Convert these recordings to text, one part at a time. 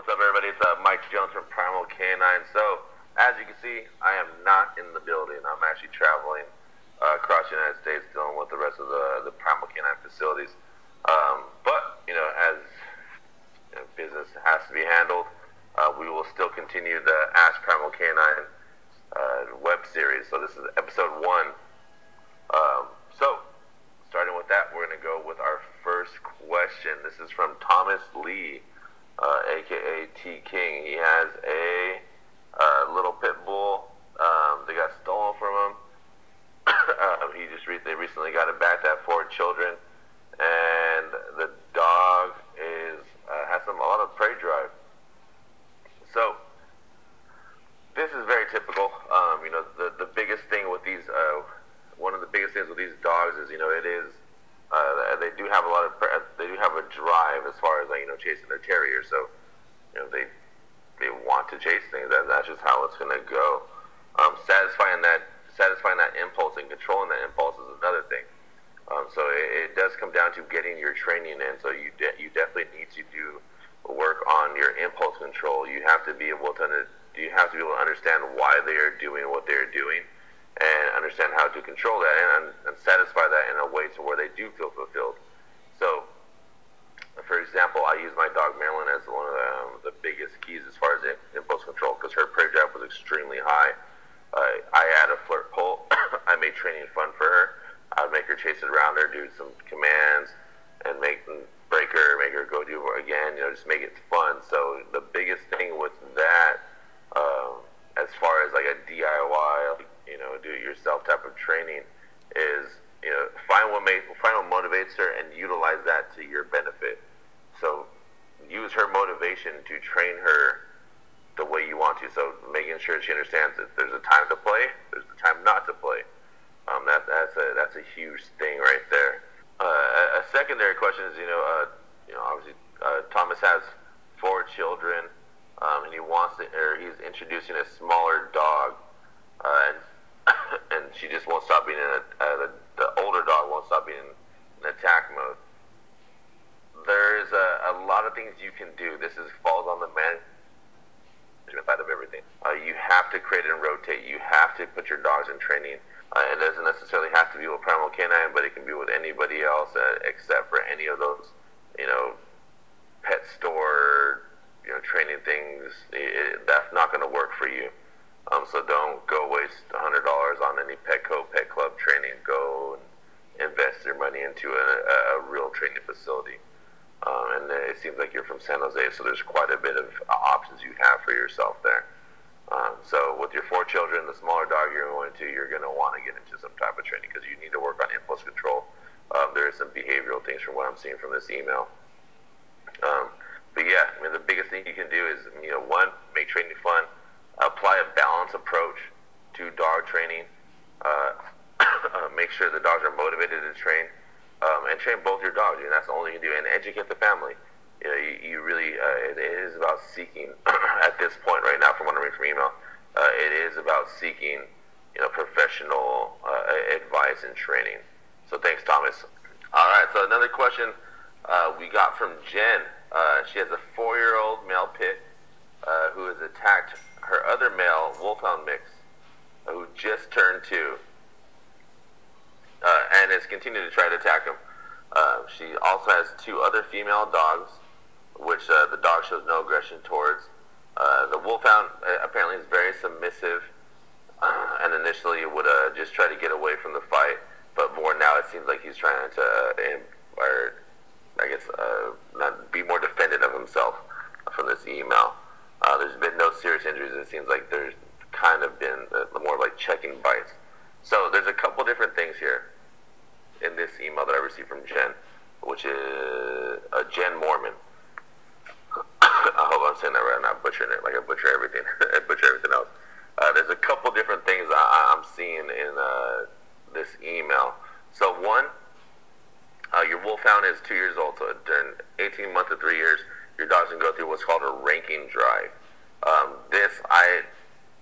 What's up, everybody? It's Mike Jones from Primal Canine. So, as you can see, I am not in the building. I'm actually traveling across the United States, dealing with the rest of the Primal Canine facilities. But, as business has to be handled, we will still continue the Ask Primal Canine web series. So, this is episode 1. So, starting with that, we're going to go with our first question. This is from Thomas Lee, aka T King. He has a little pit bull. They got stolen from him. They recently got it back to have 4 children, and the dog has a lot of prey drive. So this is very typical. The biggest thing with these, one of the biggest things with these dogs is, it is. They do have a drive as far as chasing their terrier. So they want to chase things. That's just how it's gonna go. Satisfying that impulse and controlling that impulse is another thing. So it does come down to getting your training in. So you definitely need to do work on your impulse control. You have to be able to understand why they are doing what they're doing, and understand how to control that and satisfy that in a way to where they do feel fulfilled. So, for example, I use my dog Marilyn as one of the biggest keys as far as impulse control, because her prey drive was extremely high. I had a flirt pull. I made training fun for her. I would make her chase it around her, do some commands, and break her, make her go do it again. Just make it fun. So the biggest thing with that, as far as like a DIY, do-it-yourself type of training, is find what motivates her and utilize that to your benefit. So use her motivation to train her the way you want to. So making sure she understands that there's a time to play, there's a time not to play. That's a huge thing right there. A secondary question is, obviously Thomas has 4 children, and he's introducing a smaller dog, and she just won't stop being the older dog won't stop being in attack mode. There's a lot of things you can do. This falls on the management side of everything. You have to create and rotate. You have to put your dogs in training. It doesn't necessarily have to be with Primal Canine, but it can be with anybody else, except for any of those, pet store, training things. That's not going to work for you. So don't go waste $100 on any Petco, Pet Club training. Go and invest your money into a real training facility. And it seems like you're from San Jose, so there's quite a bit of options you have for yourself there. So with your 4 children, the smaller dog you're going to want to get into some type of training, because you need to work on impulse control. There is some behavioral things from what I'm seeing from this email. But yeah, the biggest thing you can do is, 1, make training fun. Apply a balanced approach to dog training. Make sure the dogs are motivated to train, and train both your dogs. That's the only thing you can do. And educate the family. You really, it is about seeking, at this point right now, from what I'm reading from email, it is about seeking, professional advice and training. So thanks, Thomas. All right, so another question we got from Jen. She has a 4-year-old male pit who has attacked her other male wolfhound mix, who just turned 2, and is continuing to try to attack him. She also has 2 other female dogs, which the dog shows no aggression towards. The wolfhound apparently is very submissive, and initially would just try to get away from the fight, but more now it seems like he's trying to, not be more defendant of himself from this email. There's been no serious injuries. It seems like there's kind of been more like checking bites. So there's a couple different things here in this email that I received from Jen, which is Jen Mormon. I hope I'm saying that right. I'm not butchering it. Like I butcher everything. I butcher everything else. There's a couple different things I'm seeing in this email. So 1, your wolfhound is 2 years old. So during 18 months to 3 years, your dog's going to go through what's called a ranking drive.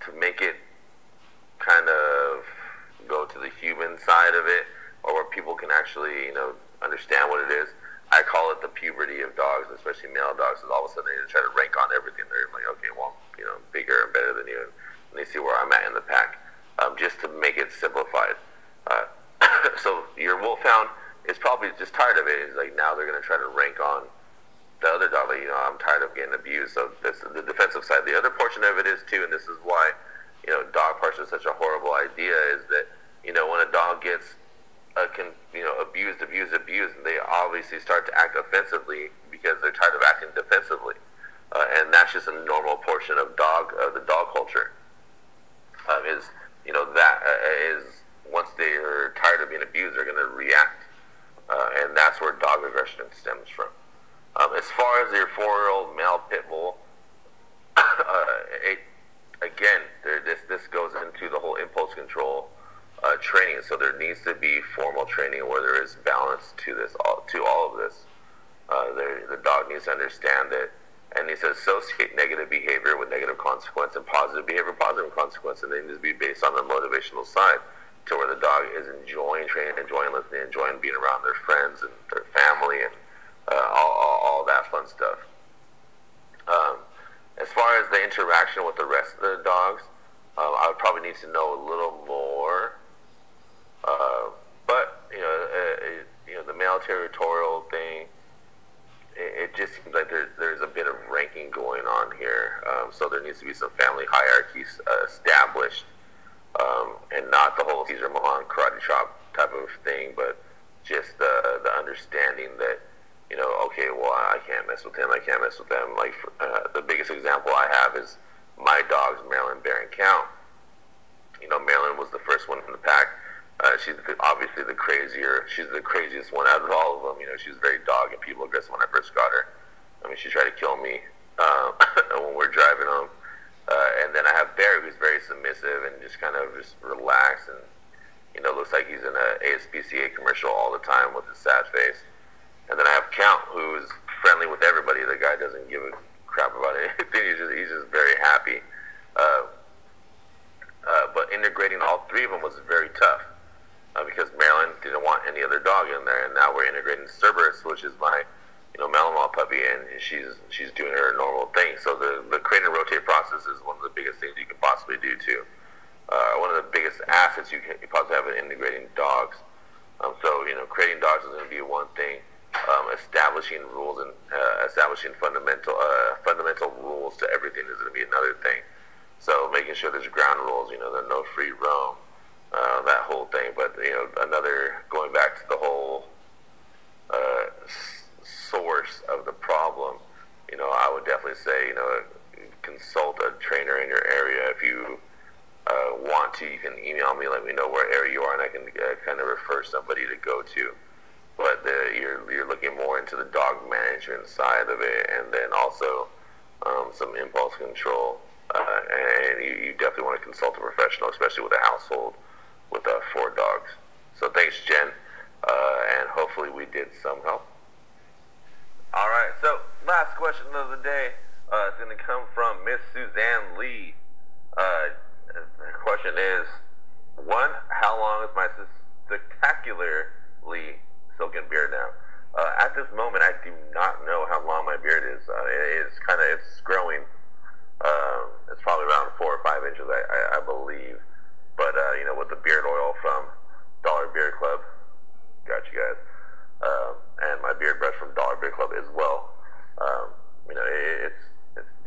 To make it kind of go to the human side of it, or where people can actually, understand what it is, I call it the puberty of dogs, especially male dogs, is all of a sudden they try to rank on everything. They're like, okay, well, bigger and better than you, and they see where I'm at in the pack. Just to make it simplified. So your wolfhound is probably just tired of it. He's like, now they're going to try to rank on the other dog. Like, I'm tired of getting abused. So that's the defensive side. The other portion of it is too, and this is why, dog parks are such a horrible idea, is that, when a dog gets abused, and they obviously start to act offensively because they're tired of acting defensively. And that's just a normal portion of the dog culture. Is once they're tired of being abused, they're going to react. And that's where dog aggression stems from. As far as your 4-year-old male pit bull, this goes into the whole impulse control training. So there needs to be formal training where there is balance to all of this. The dog needs to understand that, and needs to associate negative behavior with negative consequence and positive behavior positive consequence, and they need to be based on the motivational side, to where the dog is enjoying training, enjoying listening, enjoying being around their friends and their family, and all that fun stuff. As far as the interaction with the rest of the dogs, I would probably need to know a little more. But the male territorial thing, it just seems like there's a bit of ranking going on here. So there needs to be some family hierarchies established, and not the whole Caesar Milan karate chop type of thing, but just the understanding that, okay, well, I can't mess with him, I can't mess with them. Like, the biggest example I have is my dogs, Marilyn, Bear, and Count. Marilyn was the first one in the pack. She's obviously she's the craziest one out of all of them. She was very dog and people aggressive when I first got her. She tried to kill me when we're driving home. And then I have Bear, who's very submissive and just kind of just relaxed, and looks like he's in a ASPCA commercial all the time with his sad face. And then I have Count, who's friendly with everybody. The guy doesn't give a crap about anything. He's just very happy. But integrating all three of them was very tough, because Marilyn didn't want any other dog in there, and now we're integrating Cerberus, which is my Malinois puppy, and she's doing her normal thing. So the create and rotate process is one of the biggest things you can possibly do too. One of the biggest assets you possibly have in integrating dogs. So creating dogs is going to be one thing. Establishing rules and establishing fundamental rules to everything is going to be another thing. So making sure there's ground rules, there's no free roam, that whole thing. But going back to the whole source of the problem, I would definitely say, consult a trainer in your area. If you want to, you can email me, let me know where area you are, and I can kind of refer somebody to go to. But you're looking more into the dog management side of it, and then also some impulse control. And you definitely want to consult a professional, especially with a household with 4 dogs. So thanks, Jen, and hopefully we did some help. All right, so last question of the day is going to come from Miss Suzanne Lee. The question is, 1, how long is my spectacularly silken beard now? At this moment, I do not know how long my beard is. It's growing. It's probably around 4 or 5 inches, I believe. But with the beard oil from Dollar Beard Club, got you guys, and my beard brush from Dollar Beard Club as well.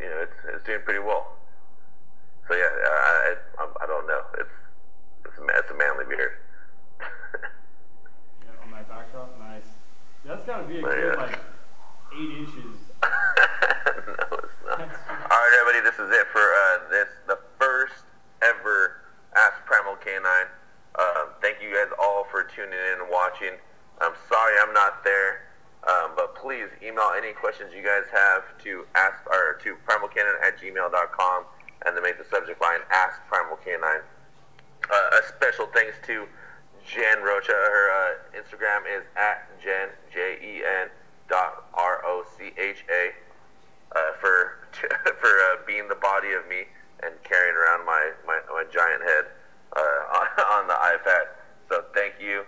It's doing pretty well. So yeah, I don't know. It's a manly beard. On my backdrop, nice. That's gotta be a good 8 inches. No, it's not. Alright, everybody, this is it for the first ever Ask Primal Canine. Thank you guys all for tuning in and watching. I'm sorry I'm not there, but please email any questions you guys have to primalcanine@gmail.com, and then make the subject line Ask Primal Canine. A special thanks to Jen Rocha. Her Instagram is @Jen JEN.ROCHA for being the body of me and carrying around my giant head on the iPad. So thank you.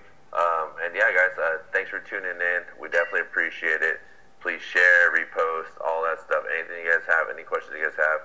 And yeah, guys, thanks for tuning in. We definitely appreciate appreciate it. Please share, repost, all that stuff. Anything you guys have, any questions you guys have,